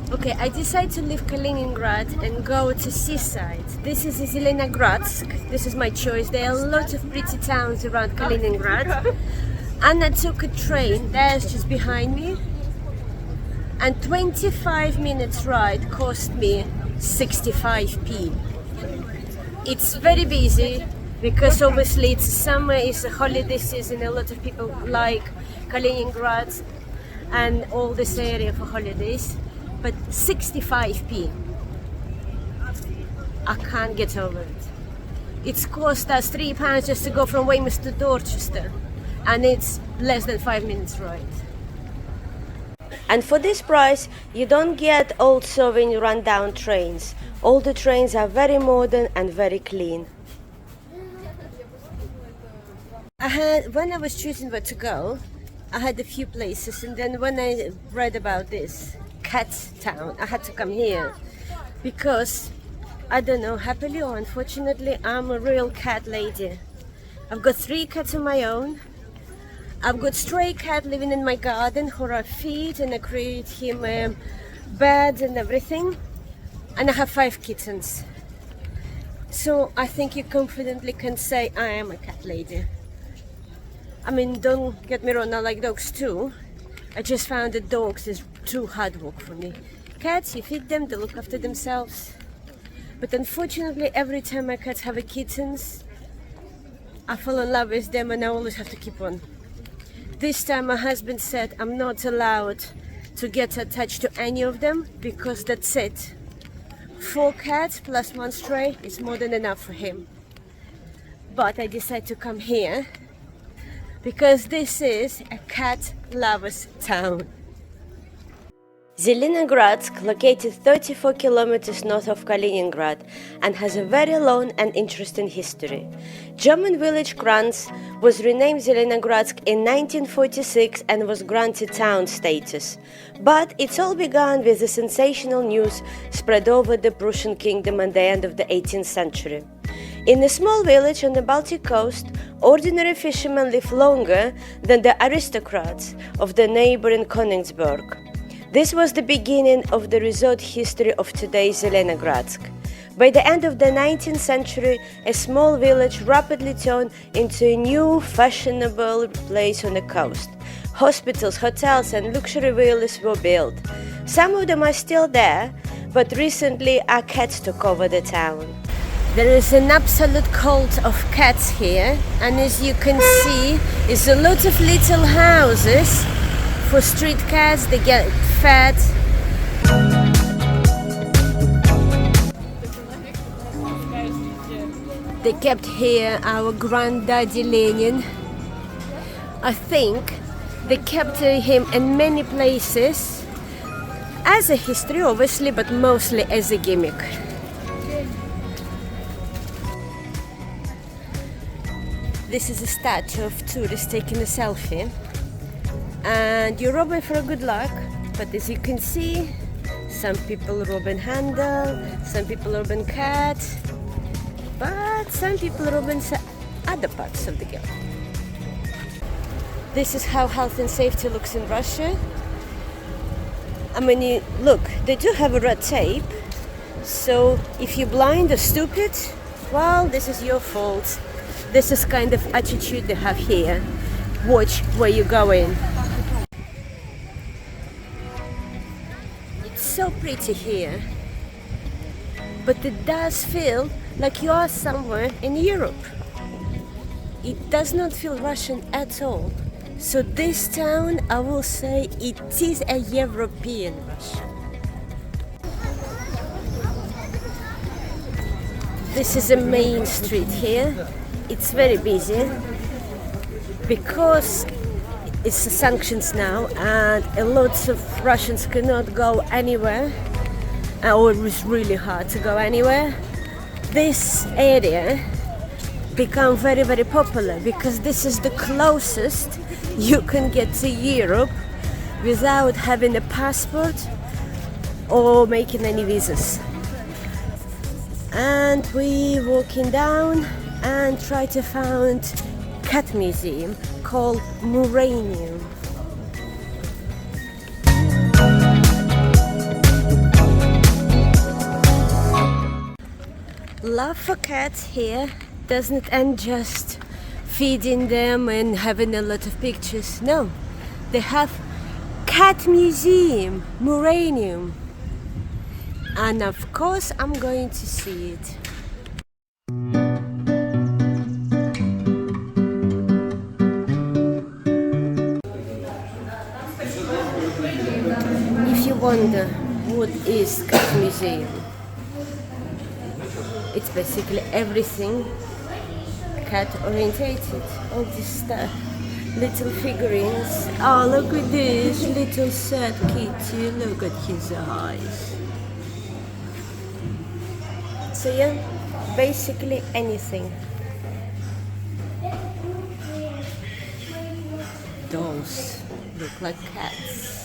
Okay, I decided to leave Kaliningrad and go to seaside. This is Zelenogradsk. This is my choice. There are a lot of pretty towns around Kaliningrad. And I took a train, there's just behind me. And 25 minutes ride cost me 65p. It's very busy because obviously it's summer, it's a holiday season. A lot of people like Kaliningrad and all this area for holidays. But 65p, I can't get over it. It's cost us £3 just to go from Weymouth to Dorchester, and it's less than 5 minutes ride. And for this price, you don't get old Soviet rundown trains. All the trains are very modern and very clean. When I was choosing where to go, I had a few places, and then when I read about this cat town, I had to come here because I don't know, happily or unfortunately, I'm a real cat lady. I've got 3 cats of my own. I've got stray cat living in my garden who I feed and I create him a bed and everything, and I have 5 kittens. So I think you confidently can say I am a cat lady. I mean, don't get me wrong, I like dogs too. I just found that dogs is too hard work for me. Cats, you feed them, they look after themselves. But unfortunately, every time my cats have a kittens, I fall in love with them and I always have to keep one. This time my husband said I'm not allowed to get attached to any of them because that's it. 4 cats plus 1 stray is more than enough for him. But I decided to come here because this is a cat lover's town. Zelenogradsk, located 34 kilometers north of Kaliningrad, and has a very long and interesting history. German village Kranz was renamed Zelenogradsk in 1946 and was granted town status. But it all began with the sensational news spread over the Prussian kingdom at the end of the 18th century. In a small village on the Baltic coast, ordinary fishermen live longer than the aristocrats of the neighboring Königsberg. This was the beginning of the resort history of today's Zelenogradsk. By the end of the 19th century, a small village rapidly turned into a new, fashionable place on the coast. Hospitals, hotels, and luxury villas were built. Some of them are still there, but recently our cats took over the town. There is an absolute cult of cats here, and as you can see, it's a lot of little houses for street cats. They get fed. They kept here our granddaddy Lenin. I think they kept him in many places as a history, obviously, but mostly as a gimmick. This is a statue of tourists taking a selfie, and you're robbing for a good luck, but as you can see, some people robbing handle, some people robbing cat, but some people robbing other parts of the girl. This is how health and safety looks in Russia. I mean, look, they do have a red tape, so if you're blind or stupid, well, this is your fault. This is kind of attitude they have here. Watch where you're going. It's so pretty here, but it does feel like you are somewhere in Europe. It does not feel Russian at all. So this town, I will say, it is a European Russia. This is a main street here. It's very busy because it's the sanctions now, and a lot of Russians cannot go anywhere, or it's really hard to go anywhere. This area become very, very popular because this is the closest you can get to Europe without having a passport or making any visas. And we walking down and try to find cat museum called Muranium. love for cats here doesn't end just feeding them and having a lot of pictures. No, they have cat museum, Muranium, and of course I'm going to see it. If you wonder what is cat museum, it's basically everything cat orientated. All this stuff, little figurines. Oh, look at this little sad kitty, look at his eyes. So yeah, basically anything. Dolls look like cats.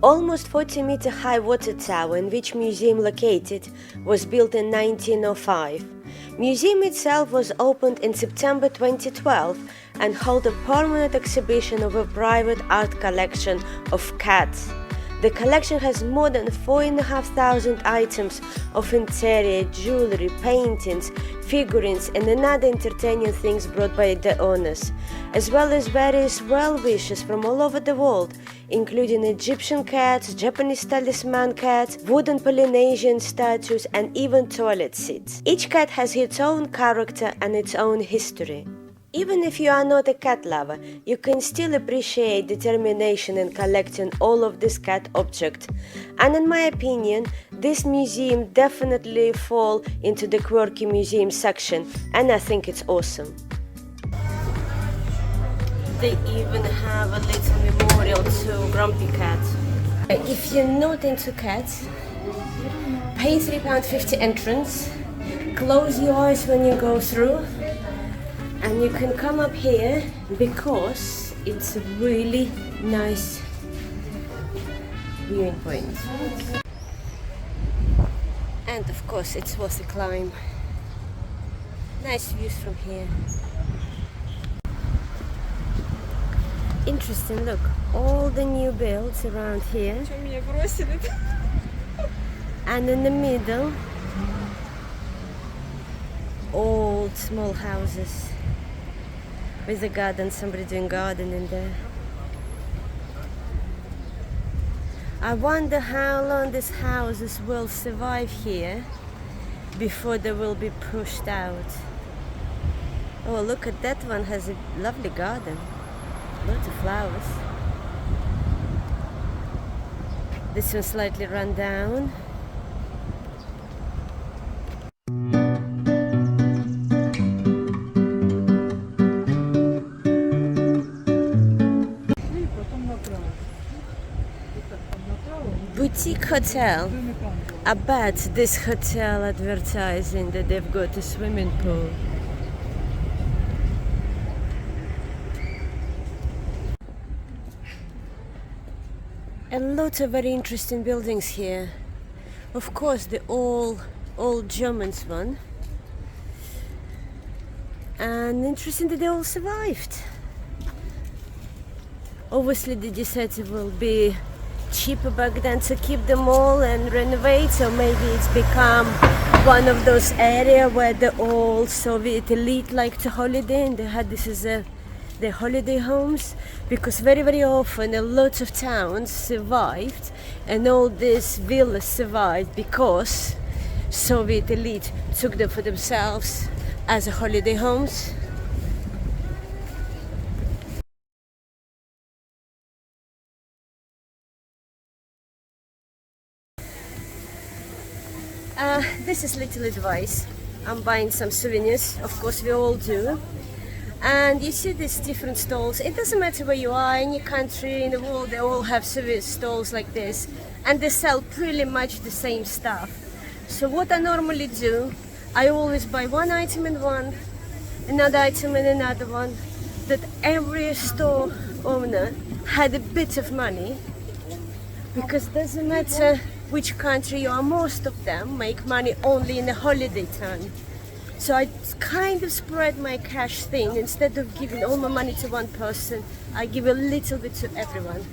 Almost 40-meter high water tower in which museum located was built in 1905. Museum itself was opened in September 2012 and held a permanent exhibition of a private art collection of cats. The collection has more than 4,500 items of interior, jewelry, paintings, figurines and other entertaining things brought by the owners, as well as various well-wishers from all over the world, including Egyptian cats, Japanese talisman cats, wooden Polynesian statues and even toilet seats. Each cat has its own character and its own history. Even if you are not a cat lover, you can still appreciate determination in collecting all of these cat objects. And in my opinion, this museum definitely falls into the quirky museum section, and I think it's awesome. They even have a little memorial to Grumpy Cat. If you're not into cats, pay £3.50 entrance, close your eyes when you go through, and you can come up here because it's a really nice viewing point. And of course it's worth a climb. Nice views from here. Interesting, look, all the new builds around here. And in the middle, old small houses with a garden, somebody doing gardening there. I wonder how long these houses will survive here before they will be pushed out. Oh, look at that one, has a lovely garden. Lots of flowers. This one's slightly run down. Boutique hotel. I bet this hotel advertising that they've got a swimming pool. A lot of very interesting buildings here. Of course, the old Germans one. And interesting that they all survived. Obviously, they decided it will be cheaper back then to keep them all and renovate, so maybe it's become one of those areas where the old Soviet elite like to holiday, and they had this as their holiday homes, because very often a lot of towns survived and all these villas survived because Soviet elite took them for themselves as a holiday homes. This is little advice. I'm buying some souvenirs, of course we all do. And you see these different stalls. It doesn't matter where you are, any country in the world, they all have souvenir stalls like this. And they sell pretty much the same stuff. So what I normally do, I always buy one item in one, another item in another one, that every store owner had a bit of money. Because it doesn't matter which country you are, most of them make money only in the holiday time. So I kind of spread my cash thing. Instead of giving all my money to one person, I give a little bit to everyone.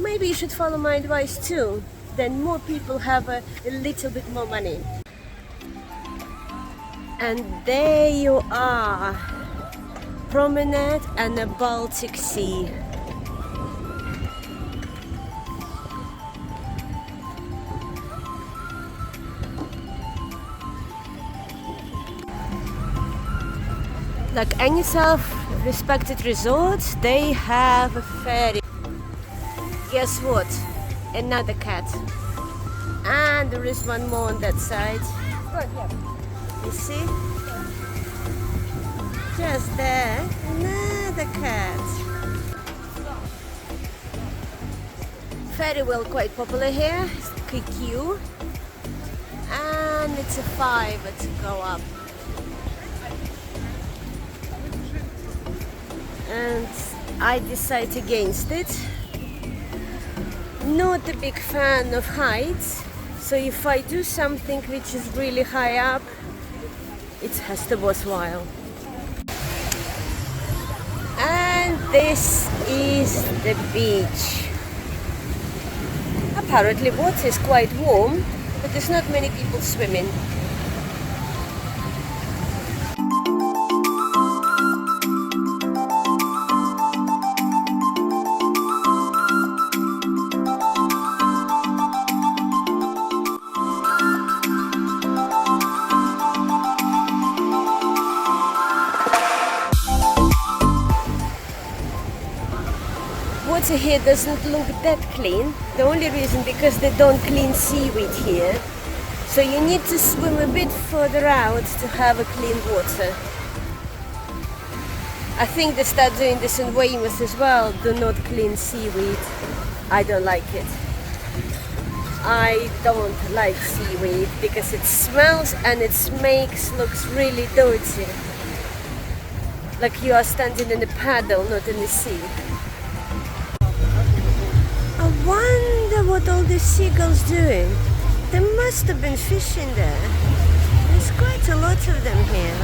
Maybe you should follow my advice too. Then more people have a little bit more money. And there you are, promenade and the Baltic Sea. Like any self-respected resort, they have a ferry. Guess what? Another cat. And there is one more on that side. You see? Just there, another cat. Ferry wheel quite popular here. It's QQ. And it's a $5 to go up. And I decided against it. Not a big fan of heights, so if I do something which is really high up, it has to be worthwhile. And this is the beach. Apparently water is quite warm, but there's not many people swimming. Water here doesn't look that clean. The only reason because they don't clean seaweed here. So you need to swim a bit further out to have a clean water. I think they start doing this in Weymouth as well. Do not clean seaweed. I don't like it. I don't like seaweed because it smells and it looks really dirty. Like you are standing in a paddle, not in the sea. I wonder what all these seagulls doing. There must have been fish in there. There's quite a lot of them here.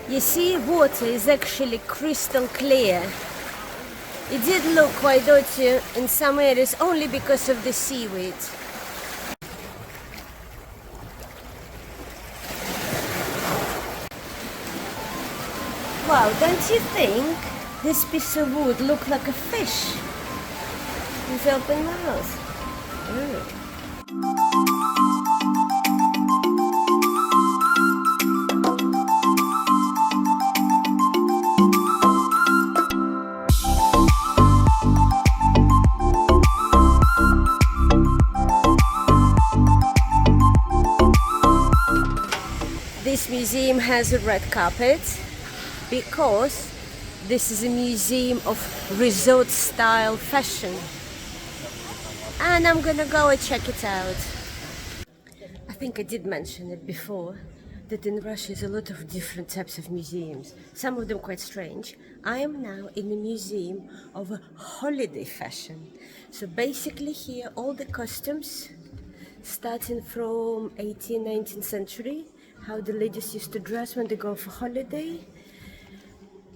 You see, water is actually crystal clear. It did look quite dirty in some areas only because of the seaweed. Wow, don't you think this piece of wood looked like a fish with open mouth? This museum has a red carpet because this is a museum of resort style fashion, and I'm gonna go and check it out. I think I did mention it before that in Russia is a lot of different types of museums, some of them quite strange. I am now in a museum of a holiday fashion. So basically here all the costumes starting from 18th, 19th century, how the ladies used to dress when they go for holiday,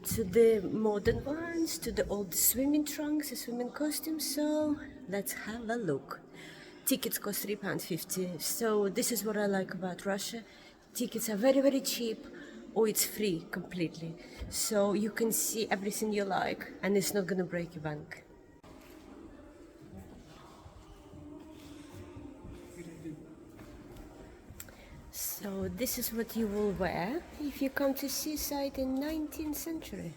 to the modern ones, to the old swimming trunks, the swimming costumes. So let's have a look. Tickets cost £3.50. So this is what I like about Russia. Tickets are very, very cheap, or it's free completely. So you can see everything you like, and it's not gonna break your bank. So this is what you will wear if you come to seaside in 19th century.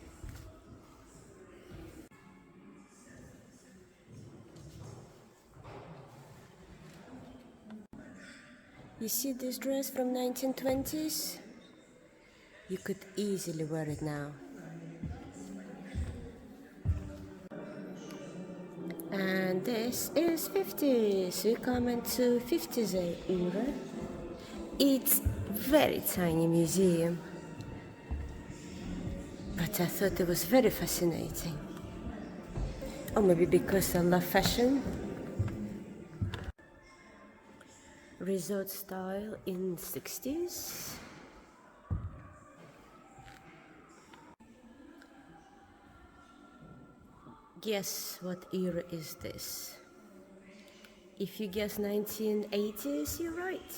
You see this dress from 1920s? You could easily wear it now. And this is 50s. We come into 50s era. It's very tiny museum, but I thought it was very fascinating. Or maybe because I love fashion. Resort style in 60s. Guess what era is this? If you guess 1980s, you're right.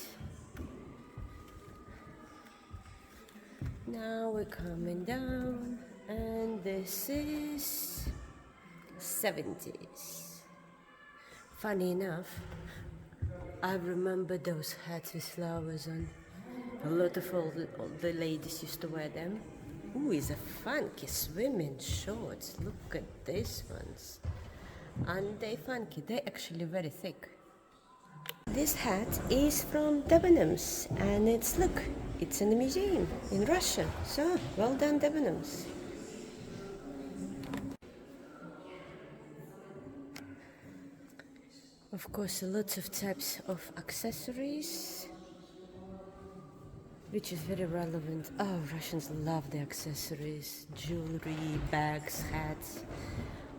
Now we're coming down, and this is 70s. Funny enough, I remember those hats with flowers on. A lot of all the ladies used to wear them. Ooh, it's a funky swimming shorts. Look at these ones. Aren't they funky? They're actually very thick. This hat is from Debenhams, and it's in the museum in Russia. So, well done, Debenhams. Of course, lots of types of accessories, which is very relevant. Oh, Russians love the accessories, jewelry, bags, hats.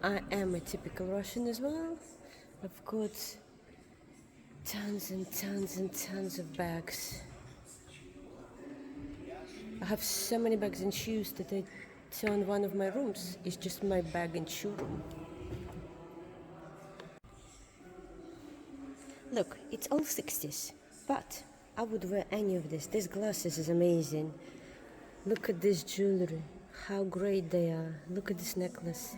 I am a typical Russian as well. I've got tons and tons and tons of bags. I have so many bags and shoes that I turn one of my rooms is just my bag and shoe room. Look, it's all 60s, but I would wear any of this. These glasses is amazing. Look at this jewelry, how great they are. Look at this necklace.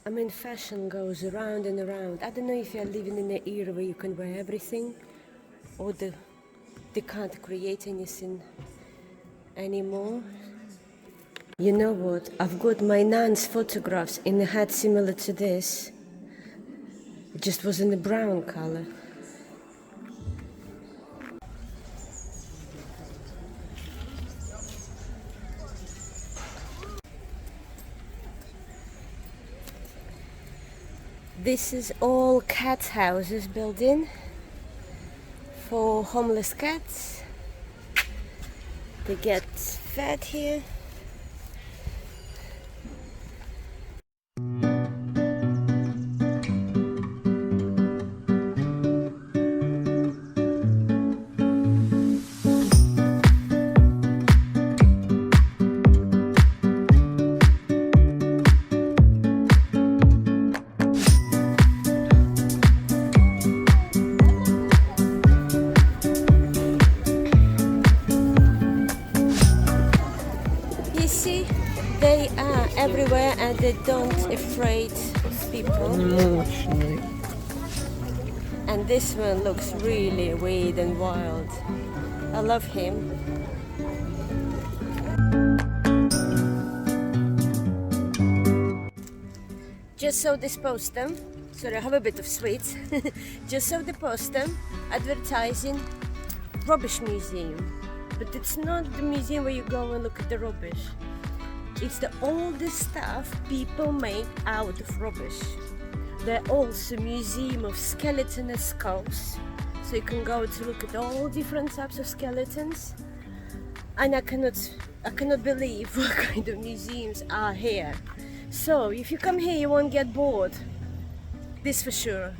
I mean, fashion goes around and around. I don't know if you're living in an era where you can wear everything, or they can't create anything anymore. You know what? I've got my nan's photographs in a hat similar to this. It just was in the brown color. This is all cat houses built in for homeless cats. They get fed here. They are everywhere and they don't afraid people. And this one looks really weird and wild. I love him. Just saw this poster. Sorry, I have a bit of sweets. Just saw the poster advertising rubbish museum. But it's not the museum where you go and look at the rubbish. It's the oldest stuff people make out of rubbish. There's also a museum of skeleton and skulls, so you can go to look at all different types of skeletons. And I cannot believe what kind of museums are here. So if you come here, you won't get bored. This for sure.